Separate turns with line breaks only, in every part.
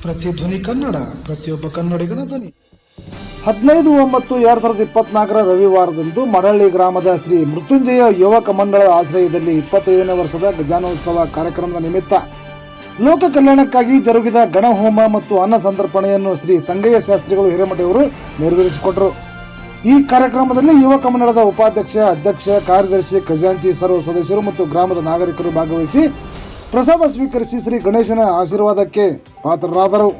ಪ್ರತಿಧ್ವನಿ ಕನ್ನಡ, ಪ್ರತಿಯೊಬ್ಬ ಕನ್ನಡಿಗನ ಧ್ವನಿ.
15/9/2024 ರವಿವಾರದಂದು ಮಡಳ್ಳಿ ಗ್ರಾಮದ ಶ್ರೀ ಮೃತ್ಯುಂಜಯ ಯುವಕ ಮಂಡಳದ ಆಶ್ರಯದಲ್ಲಿ 25ನೇ ವರ್ಷದ ಗಜಾನೋತ್ಸವ ಕಾರ್ಯಕ್ರಮದ ನಿಮಿತ್ತ ಲೋಕ ಕಲ್ಯಾಣಕ್ಕಾಗಿ ಜರುಗಿದ ಗಣಹೋಮ ಮತ್ತು ಅನ್ನ ಸಂತರ್ಪಣೆಯನ್ನು ಶ್ರೀ ಸಂಗಯ್ಯ ಶಾಸ್ತ್ರಿಗಳು ಹಿರೇಮಠವರು ನೆರವೇರಿಸಿಕೊಟ್ಟರು. ಈ ಕಾರ್ಯಕ್ರಮದಲ್ಲಿ ಯುವಕ ಮಂಡಳದ ಉಪಾಧ್ಯಕ್ಷ, ಅಧ್ಯಕ್ಷ, ಕಾರ್ಯದರ್ಶಿ, ಖಜಾಂಚಿ, ಸರ್ವ ಸದಸ್ಯರು ಮತ್ತು ಗ್ರಾಮದ ನಾಗರಿಕರು ಭಾಗವಹಿಸಿ ಪ್ರಸಾದ ಸ್ವೀಕರಿಸಿ ಶ್ರೀ ಗಣೇಶನ ಆಶೀರ್ವಾದಕ್ಕೆ ಪಾತ್ರರಾದರು.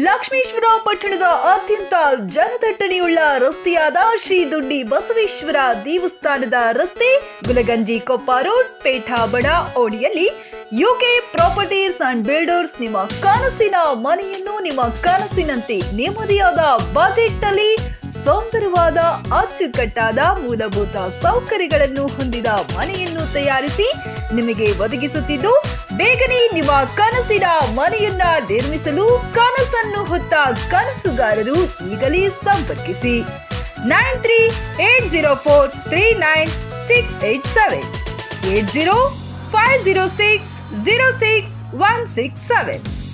ಲಕ್ಷ್ಮೇಶ್ವರ ಪಟ್ಟಣದ ಅತ್ಯಂತ ಜನದಟ್ಟಣೆಯುಳ್ಳ ರಸ್ತೆಯಾದ ಶ್ರೀ ದುಡ್ಡಿ ಬಸವೇಶ್ವರ ದೇವಸ್ಥಾನದ ರಸ್ತೆ, ಗುಲಗಂಜಿ ಕೊಪ್ಪ ರೋಡ್, ಪೇಠಾಬಡ ಓಣಿಯಲ್ಲಿ ಯುಕೆ ಪ್ರಾಪರ್ಟೀಸ್ ಅಂಡ್ ಬಿಲ್ಡರ್ಸ್ ನಿಮ್ಮ ಕನಸಿನ ಮನೆಯನ್ನು ನಿಮ್ಮ ಕನಸಿನಂತೆ ನೆಮ್ಮದಿಯಾದ ಬಜೆಟ್ ನಲ್ಲಿ ಸುಂದರವಾದ ಅಚ್ಚುಕಟ್ಟಾದ ಮೂಲಭೂತ ಸೌಕರ್ಯಗಳನ್ನು ಹೊಂದಿದ ಮನೆಯನ್ನು ತಯಾರಿಸಿ ನಿಮಗೆ ಒದಗಿಸುತ್ತಿದ್ದು, ಬೇಗನೆ ನಿಮ್ಮ ಕನಸಿನ ಮನೆಯನ್ನ ನಿರ್ಮಿಸಲು ಕನಸನ್ನು ಹೊತ್ತ ಕನಸುಗಾರರು ಈಗಲೇ ಸಂಪರ್ಕಿಸಿ 9380439687 8050606067.